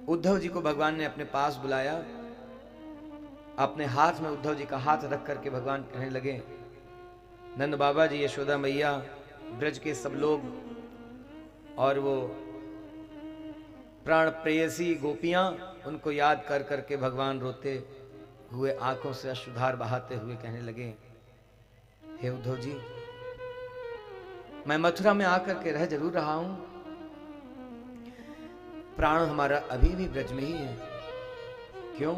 उद्धव जी को भगवान ने अपने पास बुलाया। अपने हाथ में उद्धव जी का हाथ रख करके भगवान कहने लगे, नंद बाबा जी, यशोदा मैया, ब्रज के सब लोग और वो प्राण प्रेयसी गोपियां, उनको याद कर करके भगवान रोते हुए आंखों से अश्रुधार बहाते हुए कहने लगे, हे उद्धव जी, मैं मथुरा में आकर के रह जरूर रहा हूं, प्राण हमारा अभी भी ब्रज में ही है। क्यों?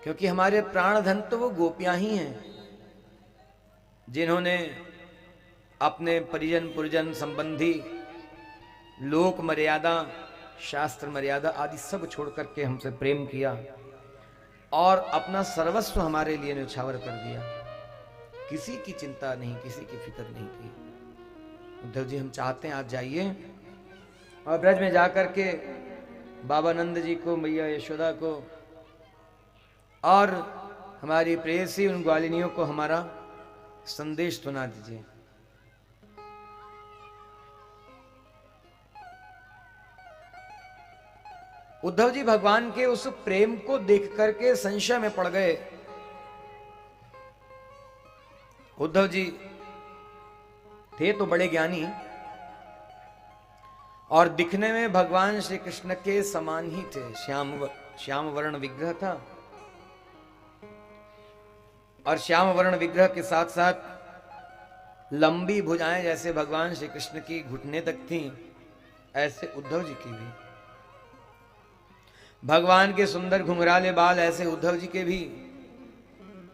क्योंकि हमारे प्राण धन तो वो गोपियां ही हैं, जिन्होंने अपने परिजन पुरजन संबंधी लोक मर्यादा, शास्त्र मर्यादा आदि सब छोड़ करके हमसे प्रेम किया और अपना सर्वस्व हमारे लिए न्यौछावर कर दिया। किसी की चिंता नहीं, किसी की फिक्र नहीं की। उद्धव जी, हम चाहते हैं आप जाइए और ब्रज में जाकर के बाबा नंद जी को, मैया यशोदा को और हमारी प्रेयसी उन ग्वालिनियों को हमारा संदेश सुना दीजिए। उद्धव जी भगवान के उस प्रेम को देख करके संशय में पड़ गए। उद्धव जी थे तो बड़े ज्ञानी और दिखने में भगवान श्री कृष्ण के समान ही थे। श्याम वर्ण विग्रह था और श्याम वर्ण विग्रह के साथ साथ लंबी भुजाएं जैसे भगवान श्री कृष्ण की घुटने तक थीं, ऐसे उद्धव जी की भी। भगवान के सुंदर घुंघराले बाल ऐसे उद्धव जी के भी।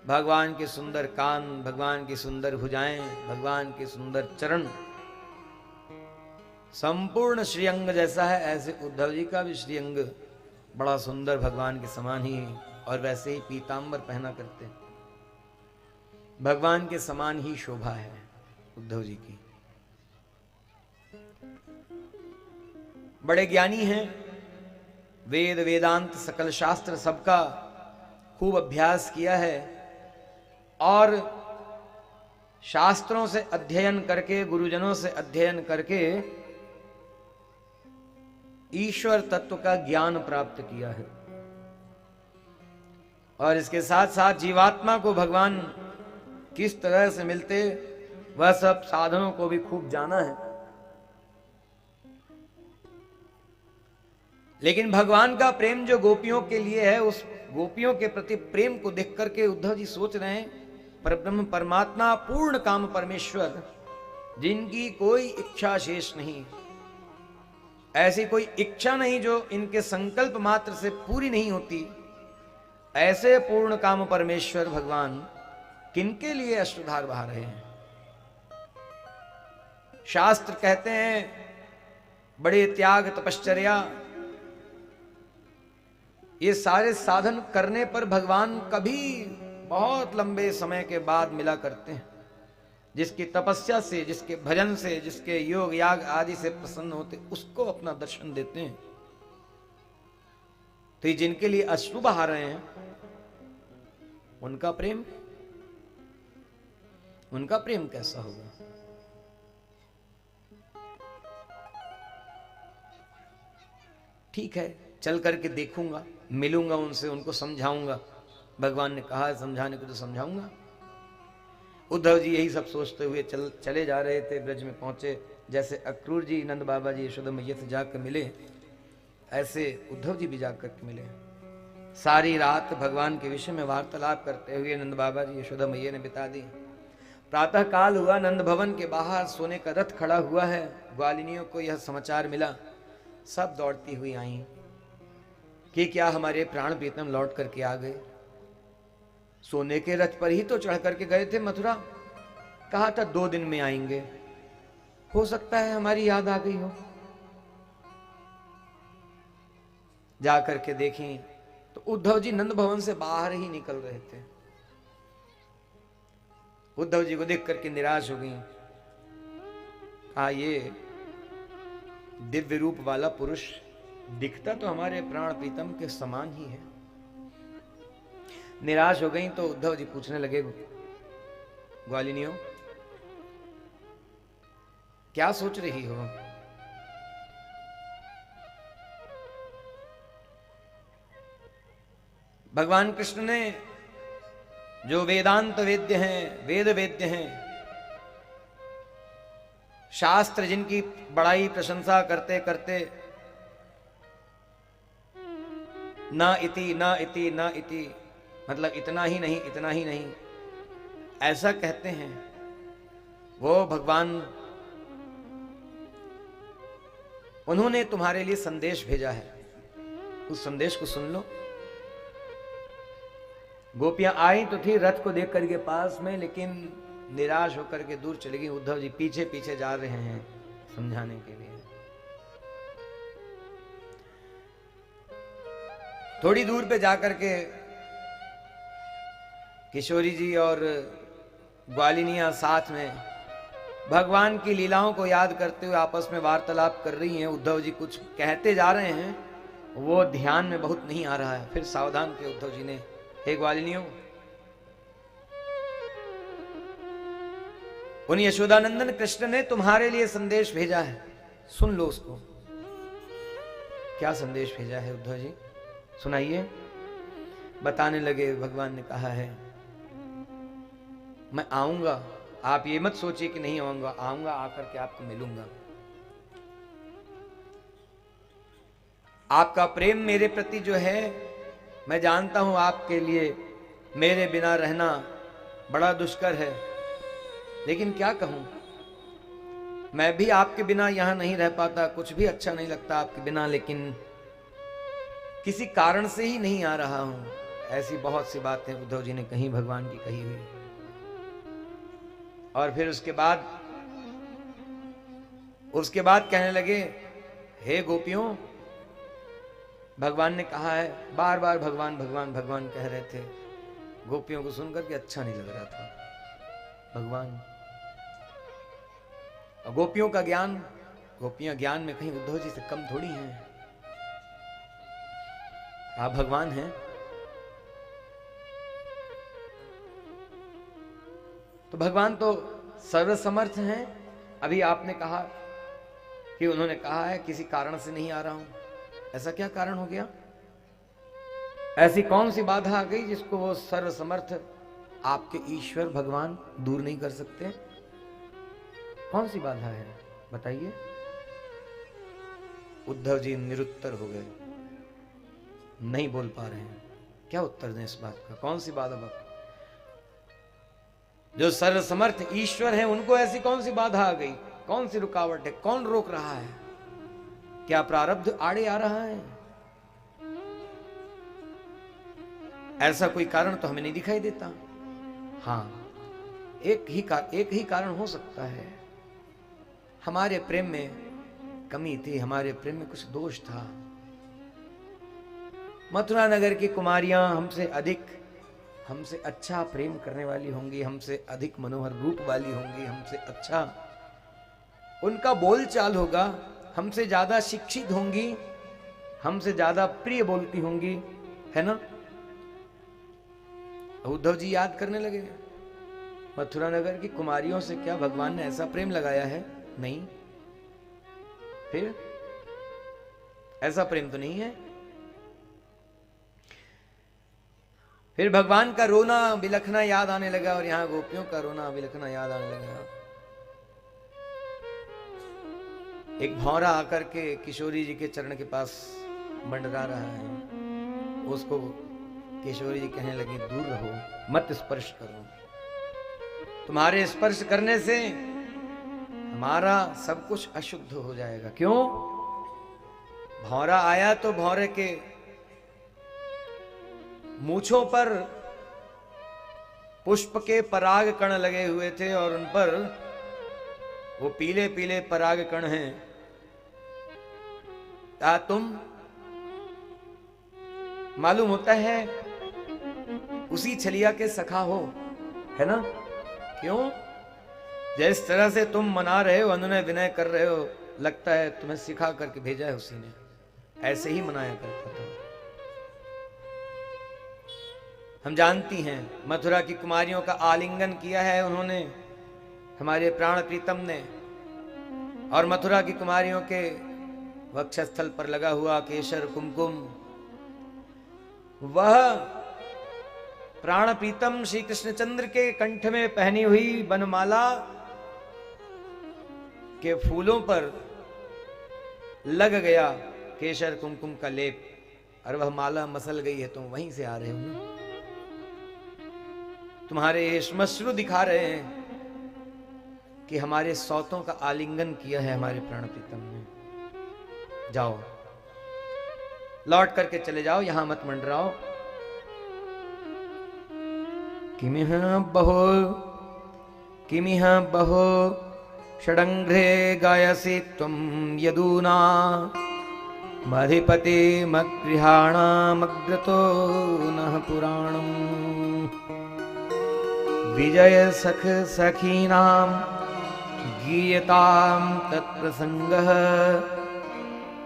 भगवान के सुंदर कान, भगवान की सुंदर भुजाएं, भगवान के सुंदर चरण, संपूर्ण श्रीअंग जैसा है, ऐसे उद्धव जी का भी श्रीअंग बड़ा सुंदर भगवान के समान ही, और वैसे ही पीतांबर पहना करते। भगवान के समान ही शोभा है उद्धव जी की। बड़े ज्ञानी हैं, वेद वेदांत सकल शास्त्र सबका खूब अभ्यास किया है और शास्त्रों से अध्ययन करके, गुरुजनों से अध्ययन करके ईश्वर तत्व का ज्ञान प्राप्त किया है। और इसके साथ साथ जीवात्मा को भगवान किस तरह से मिलते, वह सब साधनों को भी खूब जाना है। लेकिन भगवान का प्रेम जो गोपियों के लिए है, उस गोपियों के प्रति प्रेम को देख करके उद्धव जी सोच रहे हैं, परब्रह्म परमात्मा पूर्ण काम परमेश्वर, जिनकी कोई इच्छा शेष नहीं, ऐसी कोई इच्छा नहीं जो इनके संकल्प मात्र से पूरी नहीं होती, ऐसे पूर्ण काम परमेश्वर भगवान किनके लिए अश्रुधार बहा रहे हैं। शास्त्र कहते हैं बड़े त्याग तपश्चर्या, ये सारे साधन करने पर भगवान कभी बहुत लंबे समय के बाद मिला करते हैं। जिसकी तपस्या से, जिसके भजन से, जिसके योग याग आदि से प्रसन्न होते, उसको अपना दर्शन देते हैं। तो ये जिनके लिए अश्रु बहा रहे हैं, उनका प्रेम कैसा होगा? ठीक है, चल करके देखूंगा, मिलूंगा उनसे, उनको समझाऊंगा। भगवान ने कहा समझाने को तो समझाऊंगा। उद्धव जी यही सब सोचते हुए चले जा रहे थे। ब्रज में पहुंचे। जैसे अक्रूर जी नंद बाबा जी यशोदा मैया से जाकर मिले, ऐसे उद्धव जी भी जाकर के मिले। सारी रात भगवान के विषय में वार्तालाप करते हुए नंद बाबा जी यशोदा मैया ने बिता दी। प्रातः काल हुआ, नंद भवन के बाहर सोने का रथ खड़ा हुआ है। ग्वालिनियों को यह समाचार मिला, सब दौड़ती हुई आई कि क्या हमारे प्राण प्रीतम लौट करके आ गए। सोने के रथ पर ही तो चढ़ करके गए थे मथुरा, कहा था 2 दिन में आएंगे, हो सकता है हमारी याद आ गई हो। जाकर के देखें तो उद्धव जी नंद भवन से बाहर ही निकल रहे थे। उद्धव जी को देख करके निराश हो गई। कहा ये दिव्य रूप वाला पुरुष दिखता तो हमारे प्राण प्रीतम के समान ही है। निराश हो गई तो उद्धव जी पूछने लगे, ग्वालिनियों क्या सोच रही हो? भगवान कृष्ण ने जो वेदांत वेद्य हैं, वेद वेद्य हैं, शास्त्र जिनकी बड़ाई प्रशंसा करते करते ना इति ना इति ना इति, मतलब इतना ही नहीं, इतना ही नहीं, ऐसा कहते हैं, वो भगवान उन्होंने तुम्हारे लिए संदेश भेजा है। उस संदेश को सुन लो। गोपियां आई तो थी रथ को देख करके पास में, लेकिन निराश होकर के दूर चली गई। उद्धव जी पीछे पीछे जा रहे हैं समझाने के लिए। थोड़ी दूर पे जाकर के किशोरी जी और ग्वालिनियां साथ में भगवान की लीलाओं को याद करते हुए आपस में वार्तालाप कर रही हैं। उद्धव जी कुछ कहते जा रहे हैं, वो ध्यान में बहुत नहीं आ रहा है। फिर सावधान किया उद्धव जी ने, हे ग्वालिनियों, उन यशोदानंदन कृष्ण ने तुम्हारे लिए संदेश भेजा है, सुन लो उसको। क्या संदेश भेजा है उद्धव जी, सुनाइए। बताने लगे, भगवान ने कहा है, मैं आऊंगा, आप ये मत सोचिए कि नहीं आऊंगा, आऊंगा, आकर के आपको मिलूंगा। आपका प्रेम मेरे प्रति जो है, मैं जानता हूं आपके लिए मेरे बिना रहना बड़ा दुष्कर है, लेकिन क्या कहूं, मैं भी आपके बिना यहां नहीं रह पाता, कुछ भी अच्छा नहीं लगता आपके बिना, लेकिन किसी कारण से ही नहीं आ रहा हूं। ऐसी बहुत सी बातें उद्धव जी ने कही, भगवान की कही हुई। और फिर उसके बाद कहने लगे, हे गोपियों, भगवान ने कहा है, बार बार भगवान भगवान भगवान कह रहे थे। गोपियों को सुनकर के अच्छा नहीं लग रहा था भगवान। और गोपियों का ज्ञान, गोपियां ज्ञान में कहीं उद्धव जी से कम थोड़ी हैं। आप भगवान हैं। तो भगवान तो सर्वसमर्थ हैं। अभी आपने कहा कि उन्होंने कहा है किसी कारण से नहीं आ रहा हूं, ऐसा क्या कारण हो गया? ऐसी कौन सी बाधा आ गई जिसको वो सर्वसमर्थ आपके ईश्वर भगवान दूर नहीं कर सकते? कौन सी बाधा है, बताइए। उद्धव जी निरुत्तर हो गए, नहीं बोल पा रहे हैं। क्या उत्तर दें इस बात का, कौन सी बाधा? जो सर्वसमर्थ ईश्वर है, उनको ऐसी कौन सी बाधा आ गई, कौन सी रुकावट है, कौन रोक रहा है? क्या प्रारब्ध आड़े आ रहा है? ऐसा कोई कारण तो हमें नहीं दिखाई देता। हाँ, एक ही कारण हो सकता है, हमारे प्रेम में कमी थी, हमारे प्रेम में कुछ दोष था। मथुरा नगर की कुमारियां हमसे अच्छा प्रेम करने वाली होंगी, हमसे अधिक मनोहर रूप वाली होंगी, हमसे अच्छा उनका बोलचाल होगा, हमसे ज्यादा शिक्षित होंगी, हमसे ज्यादा प्रिय बोलती होंगी, है ना? उद्धव जी याद करने लगे, मथुरा नगर की कुमारियों से क्या भगवान ने ऐसा प्रेम लगाया है? नहीं। फिर ऐसा प्रेम तो नहीं है। फिर भगवान का रोना बिलखना याद आने लगा, और यहां गोपियों का रोना बिलखना याद आने लगा। एक भौरा आकर के किशोरी जी के चरण के पास मंडरा रहा है। उसको किशोरी जी कहने लगी, दूर रहो, मत स्पर्श करो, तुम्हारे स्पर्श करने से हमारा सब कुछ अशुद्ध हो जाएगा। क्यों? भौरा आया तो भौरे के मूछों पर पुष्प के पराग कण लगे हुए थे, और उन पर वो पीले पीले पराग कण हैं। क्या तुम मालूम होता है उसी छलिया के सखा हो, है ना? क्यों? जिस तरह से तुम मना रहे हो, अनुनय विनय कर रहे हो, लगता है तुम्हें सिखा करके भेजा है उसी ने, ऐसे ही मनाया करता था। हम जानती हैं मथुरा की कुमारियों का आलिंगन किया है उन्होंने, हमारे प्राण प्रीतम ने, और मथुरा की कुमारियों के वक्षस्थल पर लगा हुआ केशर कुमकुम, वह प्राण प्रीतम श्री कृष्णचंद्र के कंठ में पहनी हुई बनमाला के फूलों पर लग गया केशर कुमकुम का लेप और वह माला मसल गई है। तुम वहीं से आ रहे हो ना, तुम्हारे श्मश्रु दिखा रहे हैं कि हमारे सौतों का आलिंगन किया है हमारे प्राण प्रीतम ने। जाओ, लौट करके चले जाओ, यहां मत मंडराओ। किमिह बहो षडंघ्रे गायसि त्वं यदूना मधिपति मगृहाणामग्रतो नः पुराणम् विजय सख सखीनां गीयतां तत्प्रसंगः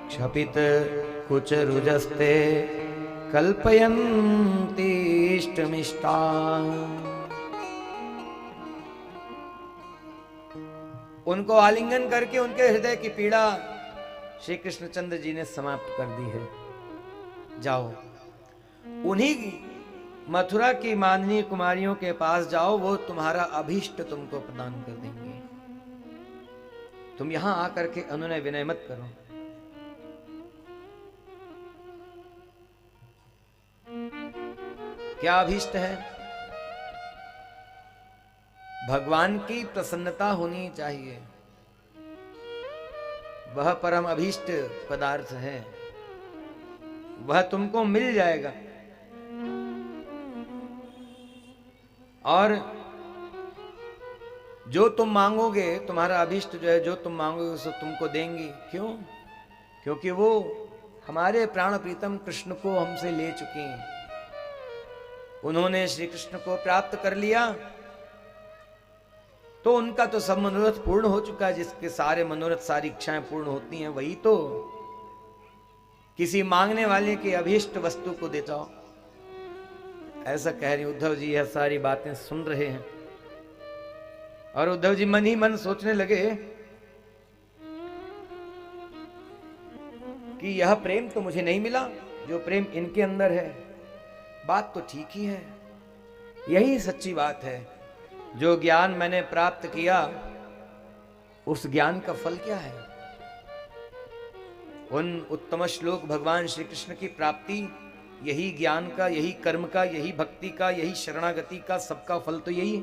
क्षपित कुचरुजस्ते कल्पयन्तीष्टमिष्टा। उनको आलिंगन करके उनके हृदय की पीड़ा श्री कृष्णचंद्र जी ने समाप्त कर दी है। जाओ, उन्हीं मथुरा की माननीय कुमारियों के पास जाओ, वो तुम्हारा अभीष्ट तुमको प्रदान कर देंगे। तुम यहां आकर के अनुनय विनय मत करो। क्या अभीष्ट है? भगवान की प्रसन्नता होनी चाहिए, वह परम अभीष्ट पदार्थ है, वह तुमको मिल जाएगा। और जो तुम मांगोगे, तुम्हारा अभीष्ट जो है, जो तुम मांगोगे उसे तुमको देंगी। क्यों? क्योंकि वो हमारे प्राण प्रीतम कृष्ण को हमसे ले चुके हैं। उन्होंने श्री कृष्ण को प्राप्त कर लिया तो उनका तो सब मनोरथ पूर्ण हो चुका है। जिसके सारे मनोरथ, सारी इच्छाएं पूर्ण होती हैं, वही तो किसी मांगने वाले की अभीष्ट वस्तु को दे जाओ। ऐसा कह रहे उद्धव जी। यह सारी बातें सुन रहे हैं और उद्धव जी मन ही मन सोचने लगे कि यह प्रेम तो मुझे नहीं मिला जो प्रेम इनके अंदर है। बात तो ठीक ही है, यही सच्ची बात है। जो ज्ञान मैंने प्राप्त किया, उस ज्ञान का फल क्या है? उन उत्तम श्लोक भगवान श्री कृष्ण की प्राप्ति, यही ज्ञान का, यही कर्म का, यही भक्ति का, यही शरणागति का, सबका फल तो यही है।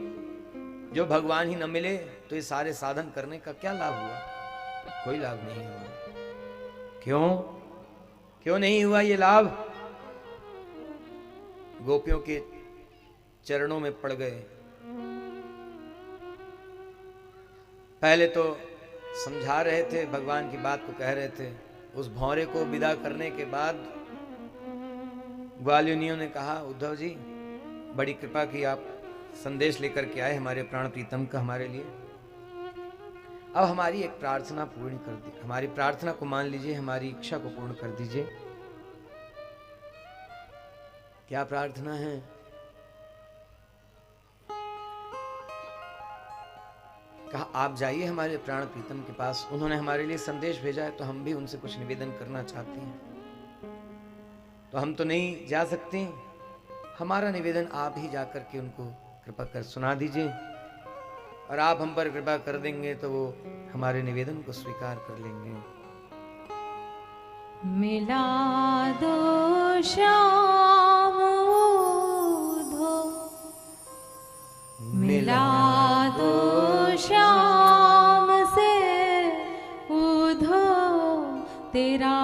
जो भगवान ही न मिले तो ये सारे साधन करने का क्या लाभ हुआ? कोई लाभ नहीं हुआ। क्यों नहीं हुआ ये लाभ? गोपियों के चरणों में पड़ गए। पहले तो समझा रहे थे, भगवान की बात को कह रहे थे। उस भौरे को विदा करने के बाद ग्वालिनियों ने कहा, उद्धव जी बड़ी कृपा की, आप संदेश लेकर के आए हमारे प्राण प्रीतम का हमारे लिए। अब हमारी एक प्रार्थना पूर्ण कर दी, हमारी प्रार्थना को मान लीजिए, हमारी इच्छा को पूर्ण कर दीजिए। क्या प्रार्थना है? कहा, आप जाइए हमारे प्राण प्रीतम के पास, उन्होंने हमारे लिए संदेश भेजा है, तो हम भी उनसे कुछ निवेदन करना चाहते हैं। तो हम तो नहीं जा सकते, हमारा निवेदन आप ही जाकर के उनको कृपा कर सुना दीजिए, और आप हम पर कृपा कर देंगे तो वो हमारे निवेदन को स्वीकार कर लेंगे। मिला दो श्याम उधो, मिला दो श्याम से उधो, तेरा